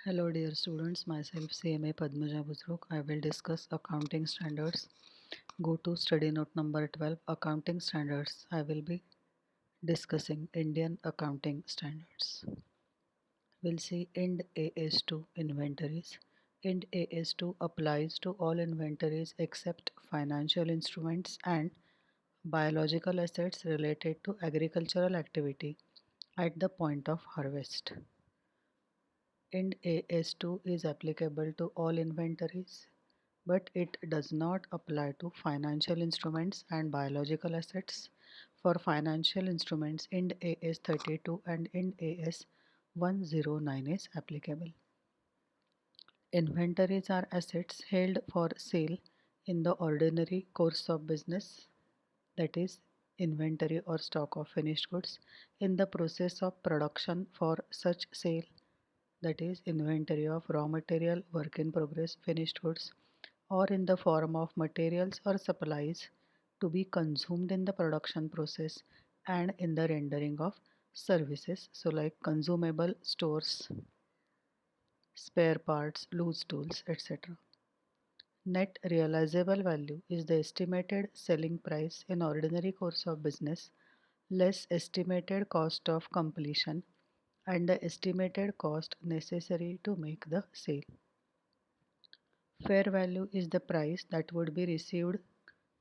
Hello dear students, myself CMA Padmaja Busruk. I will discuss accounting standards. Go to study note number 12, accounting standards. I will be discussing Indian accounting standards. We'll see IND AS2 inventories. IND AS2 applies to all inventories except financial instruments and biological assets related to agricultural activity at the point of harvest. IND AS2 is applicable to all inventories, but it does not apply to financial instruments and biological assets. For financial instruments, IND AS 32 and IND AS 109 is applicable. Inventories are assets held for sale in the ordinary course of business, that is, inventory or stock of finished goods, in the process of production for such sale, that is, inventory of raw material, work in progress, finished goods, or in the form of materials or supplies to be consumed in the production process and in the rendering of services, so like consumable stores, spare parts, loose tools, etc. Net realizable value is the estimated selling price in ordinary course of business less estimated cost of completion and the estimated cost necessary to make the sale. Fair value is the price that would be received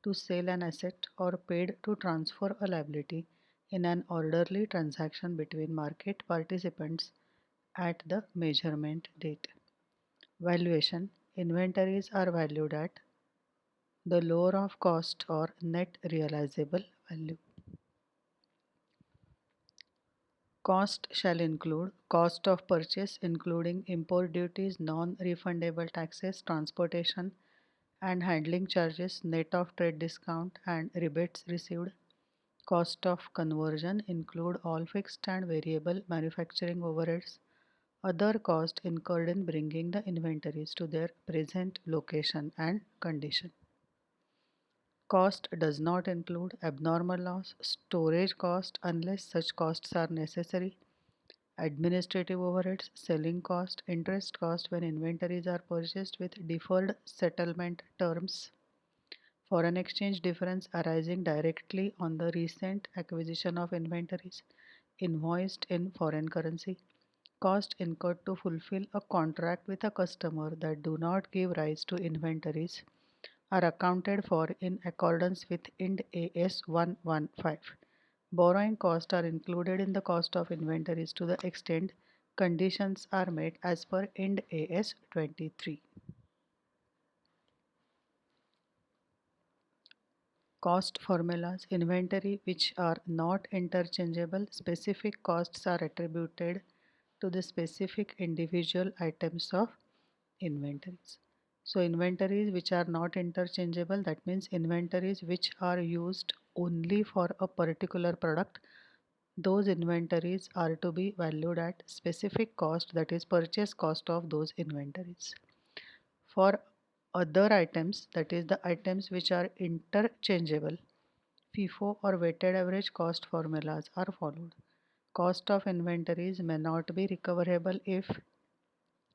to sell an asset or paid to transfer a liability in an orderly transaction between market participants at the measurement date. Valuation: inventories are valued at the lower of cost or net realizable value. Cost shall include cost of purchase including import duties, non-refundable taxes, transportation and handling charges, net of trade discount and rebates received. Cost of conversion include all fixed and variable manufacturing overheads. Other costs incurred in bringing the inventories to their present location and condition. Cost does not include abnormal loss, storage cost unless such costs are necessary, administrative overheads, selling cost, interest cost when inventories are purchased with deferred settlement terms, foreign exchange difference arising directly on the recent acquisition of inventories invoiced in foreign currency, cost incurred to fulfill a contract with a customer that do not give rise to inventories are accounted for in accordance with IND AS 115. Borrowing costs are included in the cost of inventories to the extent conditions are met as per IND AS 23. Cost formulas: inventory which are not interchangeable, specific costs are attributed to the specific individual items of inventories. So inventories which are not interchangeable, that means inventories which are used only for a particular product, those inventories are to be valued at specific cost, that is purchase cost of those inventories. For other items, that is the items which are interchangeable, FIFO or weighted average cost formulas are followed. Cost of inventories may not be recoverable if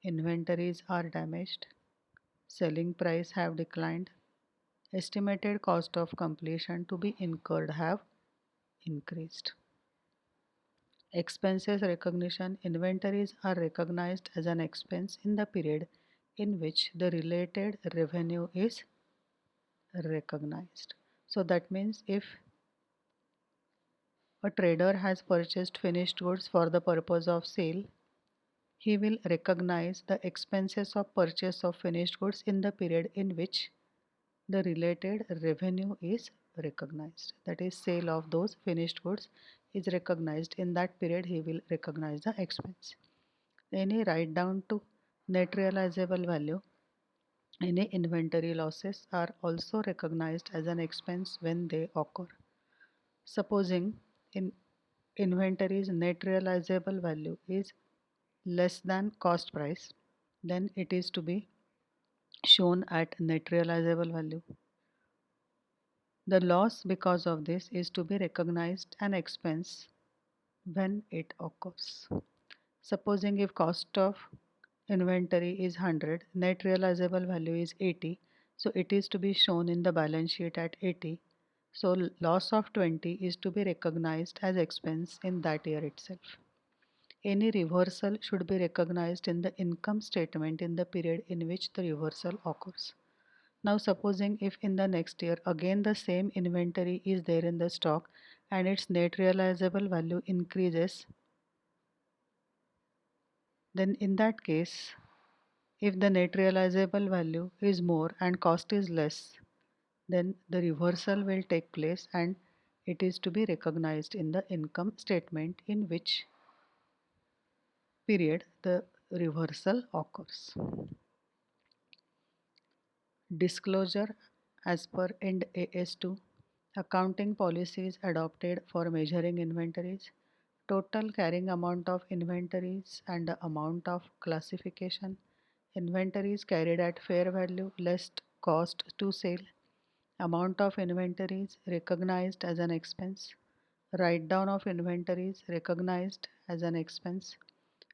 inventories are damaged, selling price have declined, estimated cost of completion to be incurred have increased. Expenses recognition: inventories are recognized as an expense in the period in which the related revenue is recognized. So that means if a trader has purchased finished goods for the purpose of sale, he will recognize the expenses of purchase of finished goods in the period in which the related revenue is recognized. That is, sale of those finished goods is recognized. In that period, he will recognize the expense. Any write down to net realizable value, any inventory losses are also recognized as an expense when they occur. Supposing in inventory's net realizable value is less than cost price, then it is to be shown at net realizable value. The loss because of this is to be recognized an expense when it occurs. Supposing if cost of inventory is 100, net realizable value is 80, so it is to be shown in the balance sheet at 80. So loss of 20 is to be recognized as expense in that year itself. Any reversal should be recognized in the income statement in the period in which the reversal occurs. Now supposing if in the next year again the same inventory is there in the stock and its net realizable value increases, then in that case, if the net realizable value is more and cost is less, then the reversal will take place and it is to be recognized in the income statement in which period the reversal occurs. Disclosure as per Ind AS 2. Accounting policies adopted for measuring inventories. Total carrying amount of inventories and the amount of classification. Inventories carried at fair value less cost to sale. Amount of inventories recognized as an expense. Write down of inventories recognized as an expense.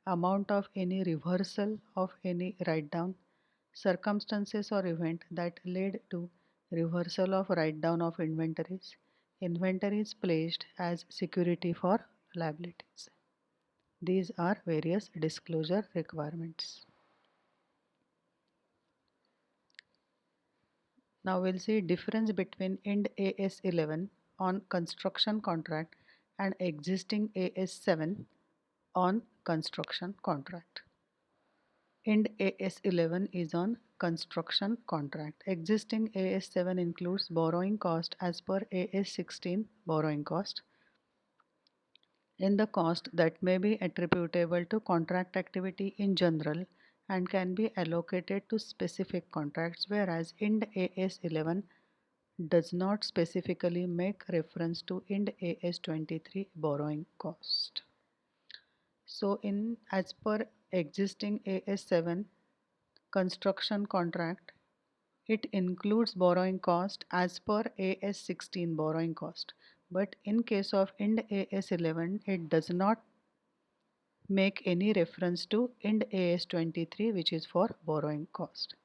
Amount of any reversal of any write down. Circumstances or event that led to reversal of write down of inventories. Inventories placed as security for liabilities. These are various disclosure requirements. Now we'll see difference between Ind AS 11 on construction contract and existing AS 7 on construction contract. Ind AS 11 is on construction contract. Existing AS 7 includes borrowing cost as per AS 16 borrowing cost in the cost that may be attributable to contract activity in general and can be allocated to specific contracts, whereas Ind AS 11 does not specifically make reference to Ind AS 23 borrowing cost. So in as per existing AS 7 construction contract, it includes borrowing cost as per AS 16 borrowing cost, but in case of Ind AS 11 it does not make any reference to Ind AS 23, which is for borrowing cost.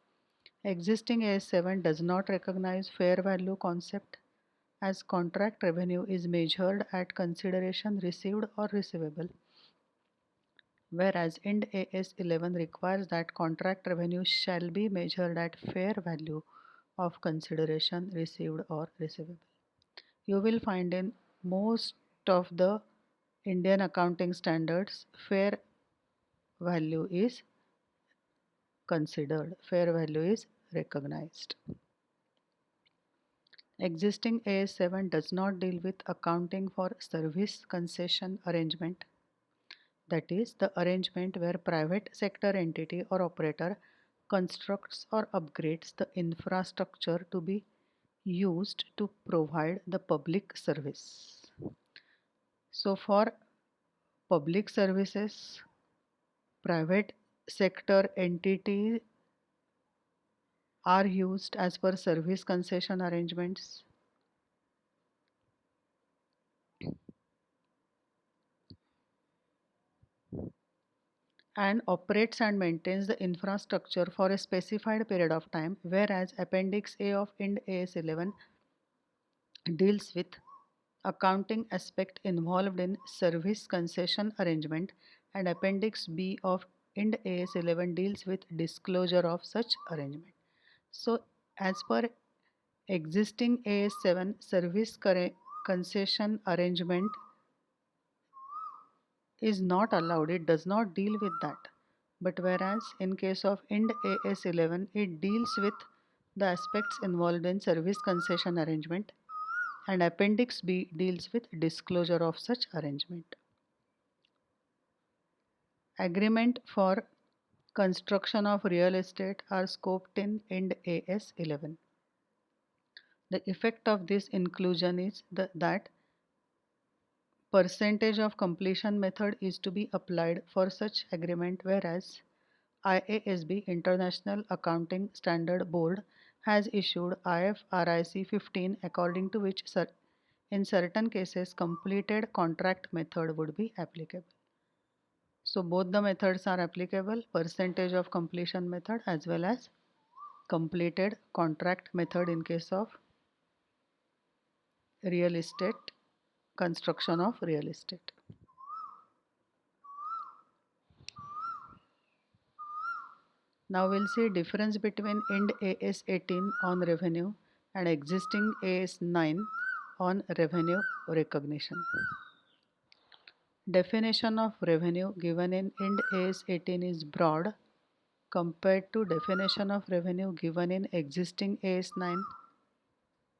Existing AS 7 does not recognize fair value concept as contract revenue is measured at consideration received or receivable, whereas Ind AS 11 requires that contract revenue shall be measured at fair value of consideration received or receivable. You will find in most of the Indian accounting standards fair value is considered, fair value is recognized. Existing AS 7 does not deal with accounting for service concession arrangement, that is the arrangement where private sector entity or operator constructs or upgrades the infrastructure to be used to provide the public service. So for public services, private sector entities are used as per service concession arrangements. And operates and maintains the infrastructure for a specified period of time, whereas Appendix A of Ind AS 11 deals with accounting aspect involved in service concession arrangement, and Appendix B of Ind AS 11 deals with disclosure of such arrangement. So, as per existing AS 7 service concession arrangement is not allowed, it does not deal with that. But whereas in case of Ind AS 11, it deals with the aspects involved in service concession arrangement, and Appendix B deals with disclosure of such arrangement. Agreement for construction of real estate are scoped in Ind AS 11. The effect of this inclusion is that percentage of completion method is to be applied for such agreement, whereas IASB International Accounting Standard Board has issued IFRIC 15, according to which in certain cases completed contract method would be applicable. So both the methods are applicable, percentage of completion method as well as completed contract method in case of real estate, construction of real estate. Now we'll see difference between Ind AS 18 on revenue and existing AS 9 on revenue recognition. Definition of revenue given in Ind AS 18 is broad compared to definition of revenue given in existing AS 9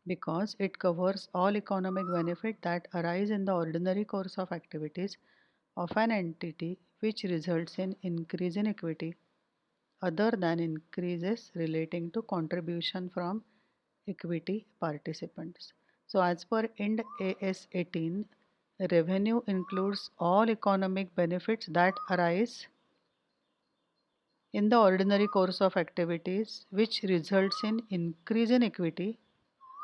because it covers all economic benefit that arise in the ordinary course of activities of an entity which results in increase in equity other than increases relating to contribution from equity participants. So as per Ind AS 18, revenue includes all economic benefits that arise in the ordinary course of activities which results in increase in equity,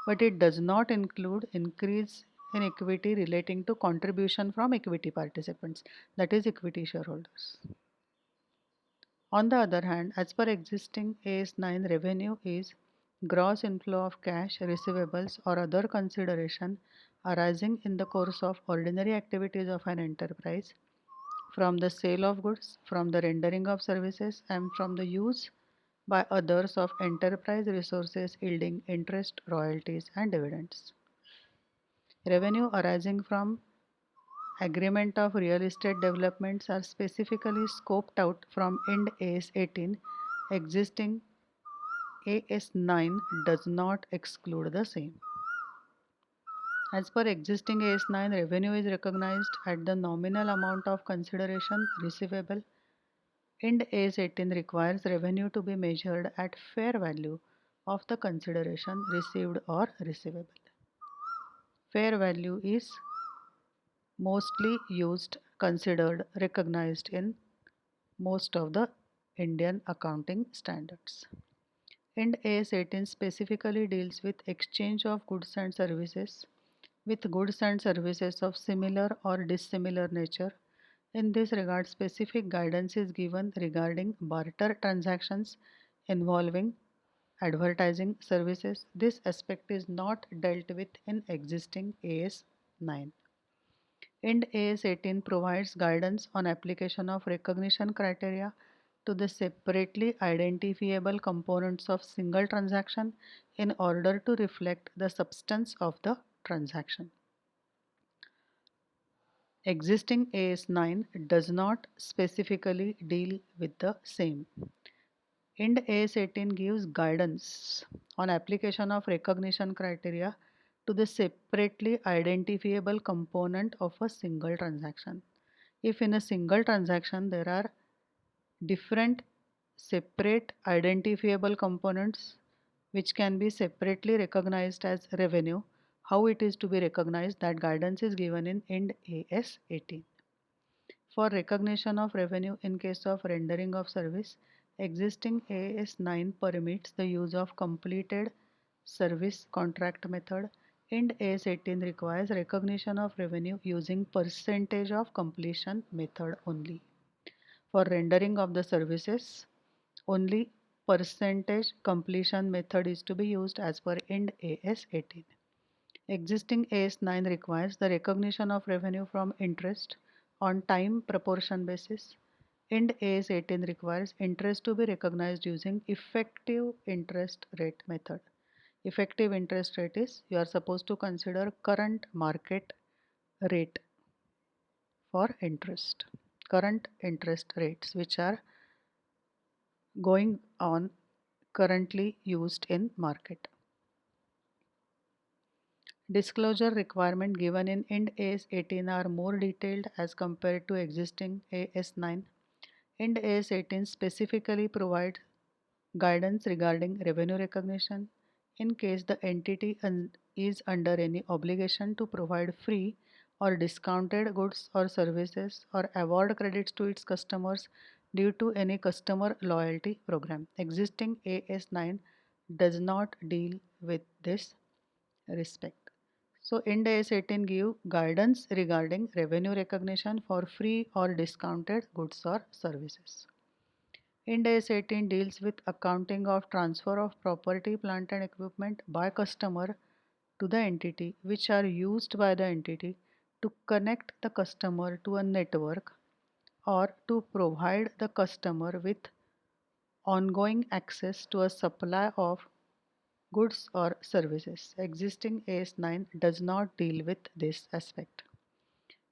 but it does not include increase in equity relating to contribution from equity participants, that is equity shareholders. On the other hand, as per existing AS 9, revenue is gross inflow of cash, receivables, or other consideration arising in the course of ordinary activities of an enterprise from the sale of goods, from the rendering of services, and from the use by others of enterprise resources yielding interest, royalties, and dividends. Revenue arising from agreement of real estate developments are specifically scoped out from Ind AS 18. Existing AS 9 does not exclude the same. As per existing AS 9, revenue is recognized at the nominal amount of consideration receivable. Ind AS 18 requires revenue to be measured at fair value of the consideration received or receivable. Fair value is mostly used, considered, recognized in most of the Indian accounting standards. Ind AS 18 specifically deals with exchange of goods and services with goods and services of similar or dissimilar nature. In this regard, specific guidance is given regarding barter transactions involving advertising services. This aspect is not dealt with in existing AS 9. Ind AS 18 provides guidance on application of recognition criteria to the separately identifiable components of single transaction in order to reflect the substance of the transaction. Existing AS 9 does not specifically deal with the same. Ind AS 18 gives guidance on application of recognition criteria to the separately identifiable component of a single transaction. If in a single transaction there are different separate identifiable components which can be separately recognized as revenue, how it is to be recognized, that guidance is given in Ind AS 18. For recognition of revenue in case of rendering of service, existing AS 9 permits the use of completed service contract method. Ind AS 18 requires recognition of revenue using percentage of completion method only. For rendering of the services, only percentage completion method is to be used as per Ind AS 18. Existing AS 9 requires the recognition of revenue from interest on time proportion basis. Ind AS 18 requires interest to be recognized using effective interest rate method. Effective interest rate is you are supposed to consider current market rate for interest. Current interest rates which are going on currently used in market. Disclosure requirement given in Ind AS 18 are more detailed as compared to existing AS 9. Ind AS 18 specifically provides guidance regarding revenue recognition in case the entity is under any obligation to provide free or discounted goods or services or award credits to its customers due to any customer loyalty program. Existing AS 9 does not deal with this respect. So Ind AS 18 give guidance regarding revenue recognition for free or discounted goods or services. Ind AS 18 deals with accounting of transfer of property, plant and equipment by customer to the entity which are used by the entity to connect the customer to a network or to provide the customer with ongoing access to a supply of goods or services. Existing AS9 does not deal with this aspect.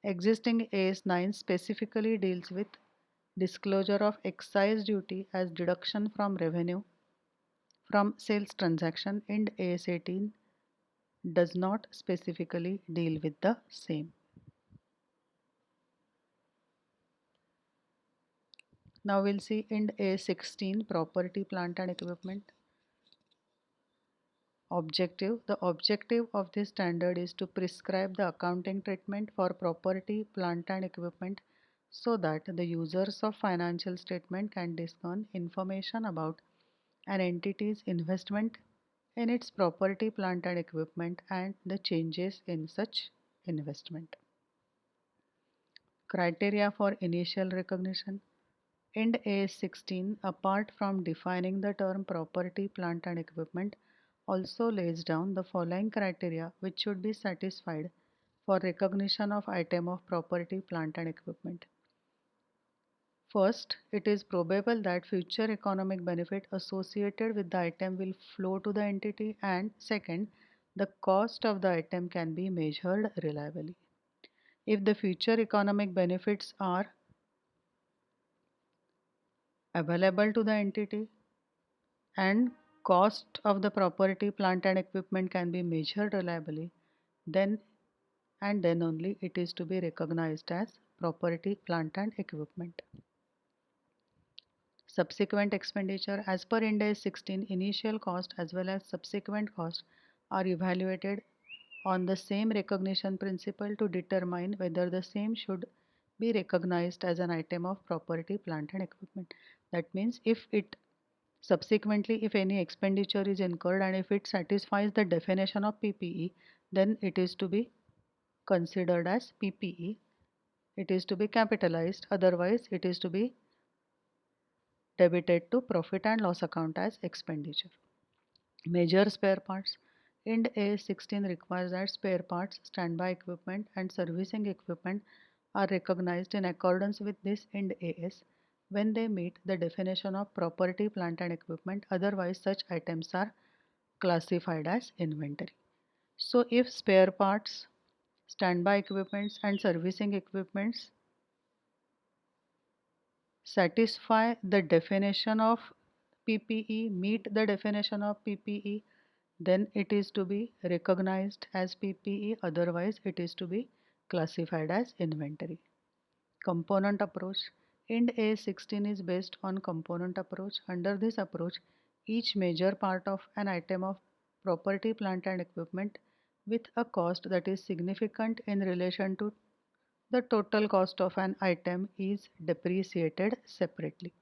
Existing AS9 specifically deals with disclosure of excise duty as deduction from revenue from sales transaction, and AS18 does not specifically deal with the same. Now we'll see Ind AS16 property, plant and equipment. Objective. The objective of this standard is to prescribe the accounting treatment for property, plant and equipment so that the users of financial statement can discern information about an entity's investment in its property, plant and equipment and the changes in such investment. Criteria for initial recognition. Ind AS 16, apart from defining the term property, plant and equipment, also lays down the following criteria which should be satisfied for recognition of item of property, plant and equipment. First, it is probable that future economic benefit associated with the item will flow to the entity, and second, the cost of the item can be measured reliably. If the future economic benefits are available to the entity and cost of the property, plant and equipment can be measured reliably, then and then only it is to be recognized as property, plant and equipment. Subsequent expenditure. As per Ind AS 16, initial cost as well as subsequent cost are evaluated on the same recognition principle to determine whether the same should be recognized as an item of property, plant and equipment. That means if it subsequently, if any expenditure is incurred and if it satisfies the definition of PPE, then it is to be considered as PPE. It is to be capitalized, otherwise it is to be debited to profit and loss account as expenditure. Major spare parts. Ind AS 16 requires that spare parts, standby equipment and servicing equipment are recognized in accordance with this Ind AS when they meet the definition of property, plant and equipment. Otherwise, such items are classified as inventory. So if spare parts, standby equipments and servicing equipments satisfy the definition of PPE, meet the definition of PPE, then it is to be recognized as PPE, otherwise it is to be classified as inventory. Component approach. Ind AS 16 is based on component approach. Under this approach, each major part of an item of property, plant and equipment with a cost that is significant in relation to the total cost of an item is depreciated separately.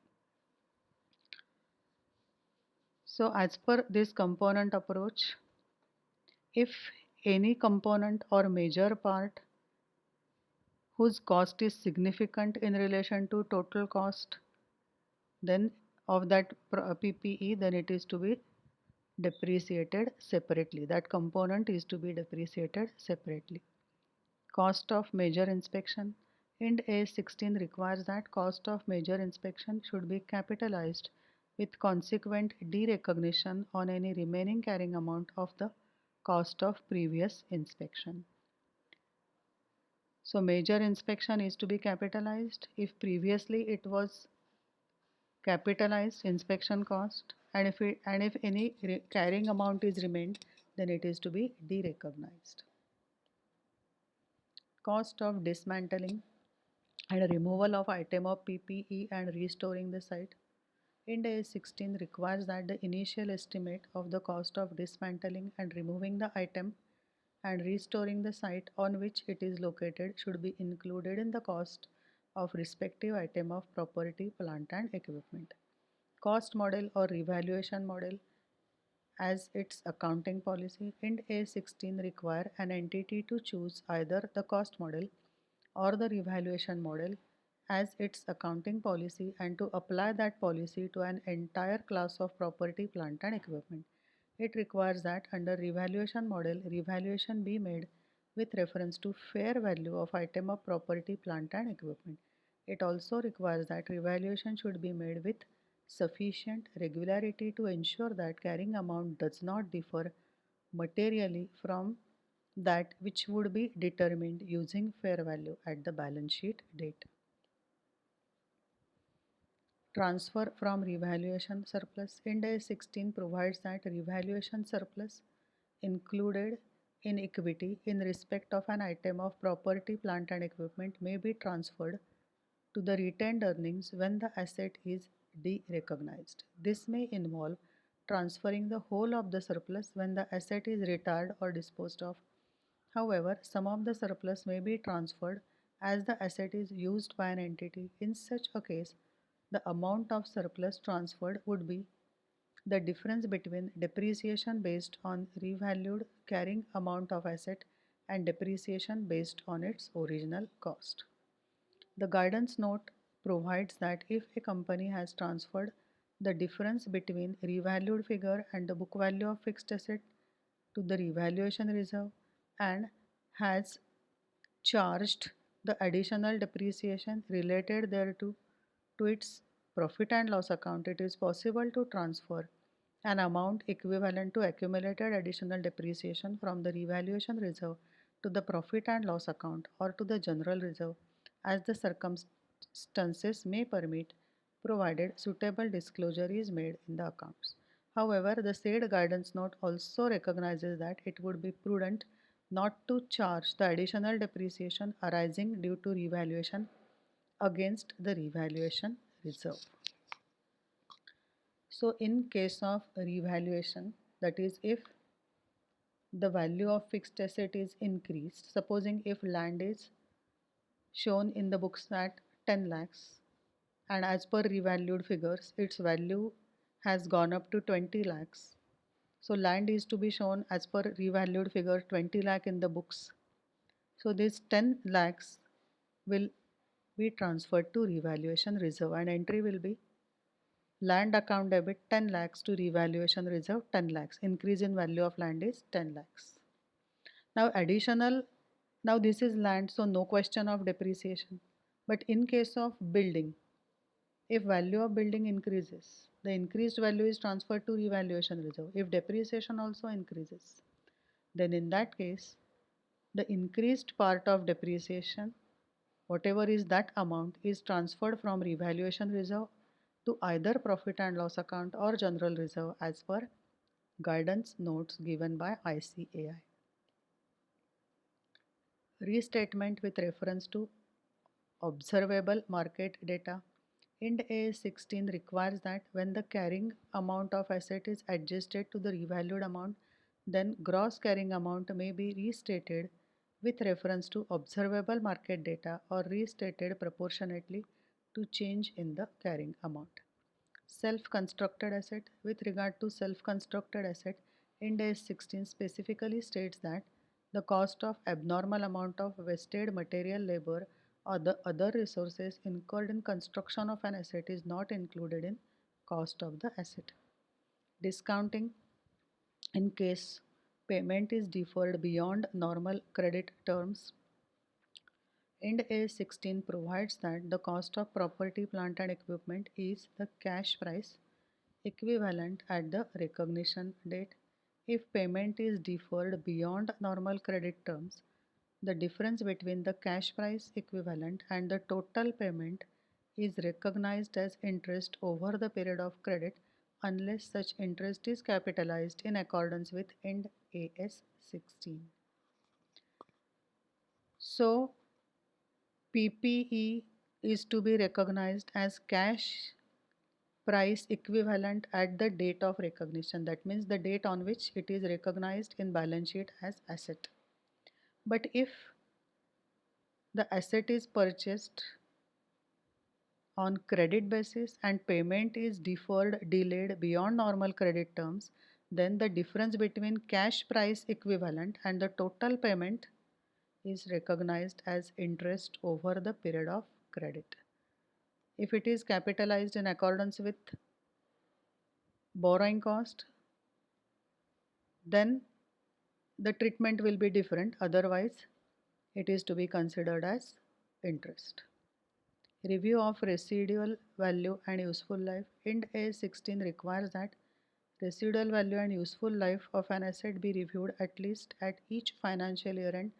So as per this component approach, if any component or major part whose cost is significant in relation to total cost then of that PPE, then it is to be depreciated separately. That component is to be depreciated separately. Cost of major inspection. Ind AS 16 requires that cost of major inspection should be capitalized with consequent derecognition on any remaining carrying amount of the cost of previous inspection. So major inspection is to be capitalized if previously it was capitalized inspection cost, and if any carrying amount is remained, then it is to be derecognized. Cost of dismantling and removal of item of PPE and restoring the site. Ind AS 16 requires that the initial estimate of the cost of dismantling and removing the item and restoring the site on which it is located should be included in the cost of respective item of property, plant and equipment. Cost model or revaluation model. as its accounting policy. Ind AS 16 require an entity to choose either the cost model or the revaluation model as its accounting policy and to apply that policy to an entire class of property, plant and equipment. It requires that under revaluation model, revaluation be made with reference to fair value of item of property, plant and equipment. It also requires that revaluation should be made with sufficient regularity to ensure that carrying amount does not differ materially from that which would be determined using fair value at the balance sheet date. Transfer from revaluation surplus. Ind AS 16 provides that revaluation surplus included in equity in respect of an item of property, plant and equipment may be transferred to the retained earnings when the asset is derecognized. This may involve transferring the whole of the surplus when the asset is retired or disposed of. However, some of the surplus may be transferred as the asset is used by an entity. In such a case, the amount of surplus transferred would be the difference between depreciation based on revalued carrying amount of asset and depreciation based on its original cost. The guidance note provides that if a company has transferred the difference between revalued figure and the book value of fixed asset to the revaluation reserve and has charged the additional depreciation related thereto to its profit and loss account, it is possible to transfer an amount equivalent to accumulated additional depreciation from the revaluation reserve to the profit and loss account or to the general reserve as the circumstances may permit, provided suitable disclosure is made in the accounts. However, the said guidance note also recognizes that it would be prudent not to charge the additional depreciation arising due to revaluation against the revaluation reserve. So, in case of revaluation, that is, if the value of fixed asset is increased, supposing if land is shown in the books at 10 lakhs and as per revalued figures, its value has gone up to 20 lakhs. So, land is to be shown as per revalued figure 20 lakh in the books. So, this 10 lakhs will be transferred to revaluation reserve and entry will be land account debit 10 lakhs to revaluation reserve 10 lakhs. Increase in value of land is 10 lakhs. Now additional, now this is land, so no question of depreciation. But in case of building, if value of building increases, the increased value is transferred to revaluation reserve. If depreciation also increases, then in that case, the increased part of depreciation, whatever is that amount, is transferred from revaluation reserve to either profit and loss account or general reserve as per guidance notes given by ICAI. Restatement with reference to observable market data. Ind AS 16 requires that when the carrying amount of asset is adjusted to the revalued amount, then gross carrying amount may be restated with reference to observable market data or restated proportionately to change in the carrying amount. Self-constructed asset. With regard to self-constructed asset, Ind AS 16 specifically states that the cost of abnormal amount of wasted material labor or the other resources incurred in construction of an asset is not included in cost of the asset. Discounting. In case payment is deferred beyond normal credit terms, Ind AS 16 provides that the cost of property, plant and equipment is the cash price equivalent at the recognition date. If payment is deferred beyond normal credit terms, the difference between the cash price equivalent and the total payment is recognized as interest over the period of credit unless such interest is capitalized in accordance with Ind AS 16. So, PPE is to be recognized as cash price equivalent at the date of recognition. That means the date on which it is recognized in balance sheet as asset. But if the asset is purchased on credit basis and payment is deferred, delayed beyond normal credit terms, then the difference between cash price equivalent and the total payment is recognized as interest over the period of credit. If it is capitalized in accordance with borrowing cost, then the treatment will be different, otherwise it is to be considered as interest. Review of residual value and useful life. IND AS 16 requires that residual value and useful life of an asset be reviewed at least at each financial year end,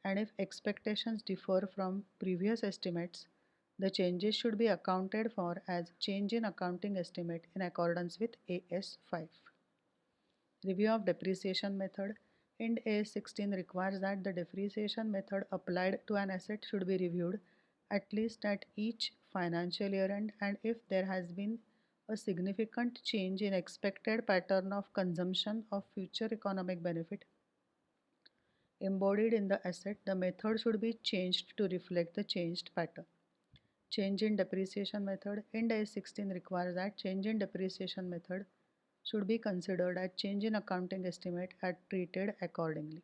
and if expectations differ from previous estimates, the changes should be accounted for as change in accounting estimate in accordance with AS 5. Review of depreciation method. IND AS 16 requires that the depreciation method applied to an asset should be reviewed at least at each financial year end, and if there has been a significant change in expected pattern of consumption of future economic benefit embodied in the asset, the method should be changed to reflect the changed pattern. Change in depreciation method. IND AS 16 requires that change in depreciation method should be considered as change in accounting estimate and treated accordingly.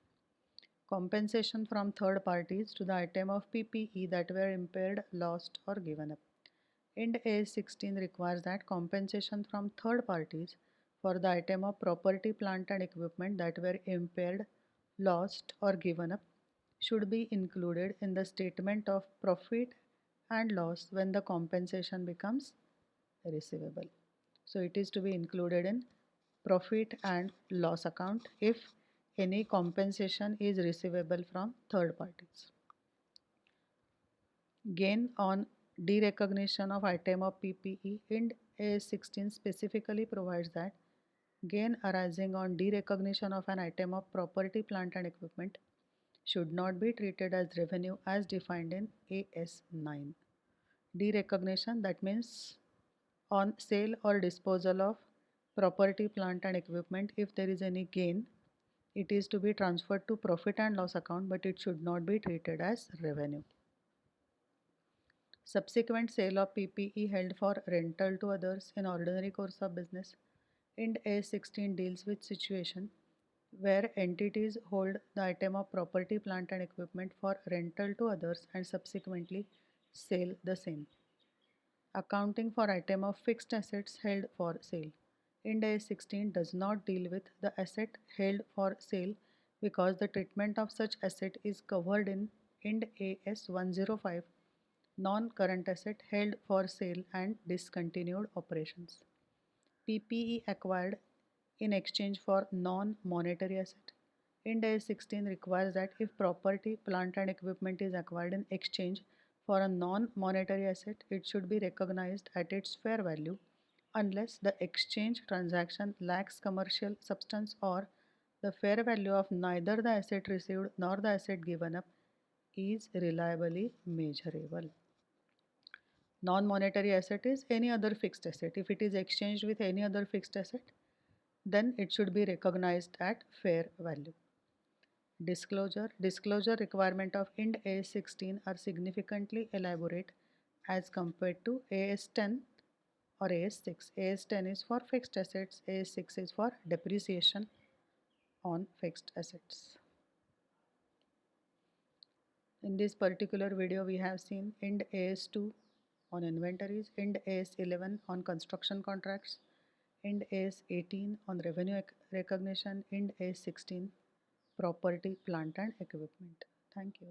Compensation from third parties to the item of PPE that were impaired, lost, or given up. IND AS 16 requires that compensation from third parties for the item of property, plant, and equipment that were impaired, lost, or given up should be included in the statement of profit and loss when the compensation becomes receivable. So it is to be included in profit and loss account if any compensation is receivable from third parties. Gain on derecognition of item of PPE. IND AS 16 specifically provides that gain arising on derecognition of an item of property, plant, and equipment should not be treated as revenue as defined in AS 9. Derecognition, that means on sale or disposal of property, plant, and equipment, if there is any gain, it is to be transferred to profit and loss account, but it should not be treated as revenue. Subsequent sale of PPE held for rental to others in ordinary course of business. IND AS 16 deals with situation where entities hold the item of property, plant, and equipment for rental to others and subsequently sell the same. Accounting for item of fixed assets held for sale. IND AS 16 does not deal with the asset held for sale because the treatment of such asset is covered in IND AS 105, non-current asset held for sale and discontinued operations. PPE acquired in exchange for non-monetary asset. IND AS 16 requires that if property, plant, and equipment is acquired in exchange for a non-monetary asset, it should be recognized at its fair value unless the exchange transaction lacks commercial substance or the fair value of neither the asset received nor the asset given up is reliably measurable. Non-monetary asset is any other fixed asset. If it is exchanged with any other fixed asset, then it should be recognized at fair value. Disclosure requirement of IND AS 16 are significantly elaborate as compared to AS 10 or AS 6. AS 10 is for fixed assets, AS 6 is for depreciation on fixed assets. In this particular video, we have seen IND AS 2 on inventories, IND AS 11 on construction contracts, IND AS 18 on revenue recognition, IND AS 16 property, plant, and equipment. Thank you.